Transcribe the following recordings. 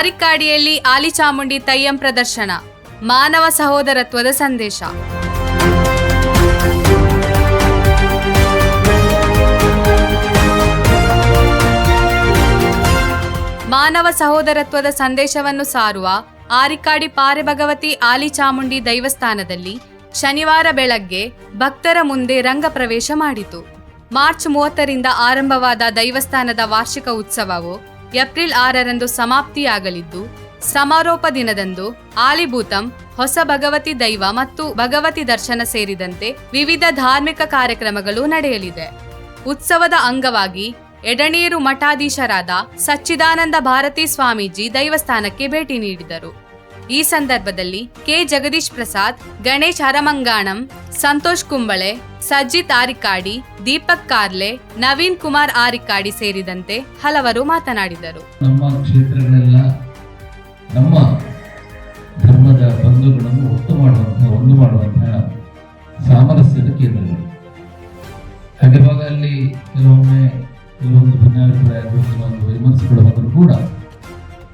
ಆರಿಕ್ಕಾಡಿಯಲ್ಲಿ ಆಲಿಚಾಮುಂಡಿ ತೆಯ್ಯಂ ಪ್ರದರ್ಶನ, ಮಾನವ ಸಹೋದರತ್ವದ ಸಂದೇಶ. ಮಾನವ ಸಹೋದರತ್ವದ ಸಂದೇಶವನ್ನು ಸಾರುವ ಆರಿಕ್ಕಾಡಿ ಪಾರೆ ಭಗವತಿ ಆಲಿಚಾಮುಂಡಿ ದೈವಸ್ಥಾನದಲ್ಲಿ ಶನಿವಾರ ಬೆಳಗ್ಗೆ ಭಕ್ತರ ಮುಂದೆ ರಂಗ ಪ್ರವೇಶ ಮಾಡಿತು. ಮಾರ್ಚ್ 30ರಿಂದ ಆರಂಭವಾದ ದೈವಸ್ಥಾನದ ವಾರ್ಷಿಕ ಉತ್ಸವವು ಏಪ್ರಿಲ್ 6ರಂದು ಸಮಾಪ್ತಿಯಾಗಲಿದ್ದು, ಸಮಾರೋಪ ದಿನದಂದು ಆಲಿಭೂತಂ, ಹೊಸ ಭಗವತಿ ದೈವ ಮತ್ತು ಭಗವತಿ ದರ್ಶನ ಸೇರಿದಂತೆ ವಿವಿಧ ಧಾರ್ಮಿಕ ಕಾರ್ಯಕ್ರಮಗಳು ನಡೆಯಲಿದೆ. ಉತ್ಸವದ ಅಂಗವಾಗಿ ಎಡನೀರು ಮಠಾಧೀಶರಾದ ಸಚ್ಚಿದಾನಂದ ಭಾರತಿ ಸ್ವಾಮೀಜಿ ದೈವಸ್ಥಾನಕ್ಕೆ ಭೇಟಿ ನೀಡಿದರು. ಈ ಸಂದರ್ಭದಲ್ಲಿ ಕೆ ಜಗದೀಶ್ ಪ್ರಸಾದ್, ಗಣೇಶ್ ಹರಮಂಗಾಣಂ, ಸಂತೋಷ್ ಕುಂಬಳೆ, ಸಜ್ಜಿತ್ ಆರಿಕ್ಕಾಡಿ, ದೀಪಕ್ ಕಾರ್ಲೆ, ನವೀನ್ ಕುಮಾರ್ ಆರಿಕ್ಕಾಡಿ ಸೇರಿದಂತೆ ಹಲವರು ಮಾತನಾಡಿದರು. ನಮ್ಮ ಕ್ಷೇತ್ರಗಳೆಲ್ಲ ನಮ್ಮ ಧರ್ಮದ ಬಂಧುಗಳನ್ನು ಒಂದು ಮಾಡುವಂತಹ ಸಾಮರಸ್ಯದ ಕೇಂದ್ರಗಳು. ಹಾಗಿರುವಾಗ ಅಲ್ಲಿ ಕೆಲವೊಮ್ಮೆ ಕೆಲವೊಂದು ಭಿನ್ನಾಭಿಪ್ರಾಯಗಳು, ಕೆಲವೊಂದು ವಿಮರ್ಶೆಗಳು ಬಂದರೂ ಕೂಡ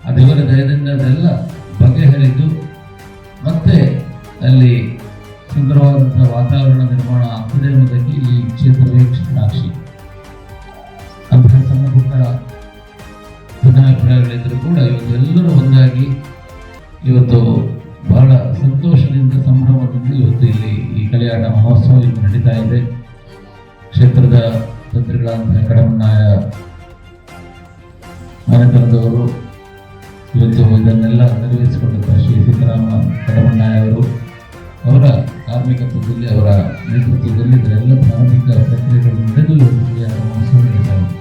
ಆ ದೇವರ ದಯದಿಂದ ಅದೆಲ್ಲ ಬಗೆಹರಿದು ಮತ್ತೆ ಅಲ್ಲಿ ಸುಂದರವಾದಂತಹ ವಾತಾವರಣ ನಿರ್ಮಾಣ ಆಗ್ತದೆ ಎಂಬುದಕ್ಕೆ ಈ ಕ್ಷೇತ್ರವೇ ಸಾಕ್ಷಿ. ಅಂತಹ ಸಣ್ಣ ಪುಟ್ಟ ಭಿನ್ನಾಭಿಪ್ರಾಯಗಳಿದ್ದರೂ ಕೂಡ ಇವತ್ತು ಎಲ್ಲರೂ ಒಂದಾಗಿ ಇವತ್ತು ಬಹಳ ಸಂತೋಷದಿಂದ ಸಂಭ್ರಮದಿಂದ ಇವತ್ತು ಇಲ್ಲಿ ಈ ಕಲೆಯಾಟ ಮಹೋತ್ಸವ ಇಲ್ಲಿ ನಡೀತಾ ಇದೆ. ಕ್ಷೇತ್ರದ ತಂತ್ರಿಗಳಂತಹ ಕಡಮಣ್ಣಾಯ ಮನೆತನದವರು ಇವತ್ತು ಇದನ್ನೆಲ್ಲ ನೆರವೇರಿಸಿಕೊಂಡಂತಹ ಶ್ರೀ ಸೀತಾರಾಮ ಕಡಮಣ್ಣಾಯ ಅವರು, ಅವರ ಕಾರ್ಮಿಕತ್ವದಲ್ಲಿ, ಅವರ ನೇತೃತ್ವದಲ್ಲಿ ಇದರೆಲ್ಲ ಧಾರ್ಮಿಕ ಪ್ರಕ್ರಿಯೆಗಳು ನಡೆದು ಇವತ್ತು ಮಹೋತ್ಸವ ನಡೀತಾ ಇದೆ.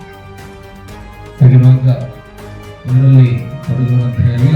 ಹಾಗಿರುವಾಗ ಇದರಲ್ಲಿ ತೊಡಗಿರುವಂತಹ ಎಲ್ಲ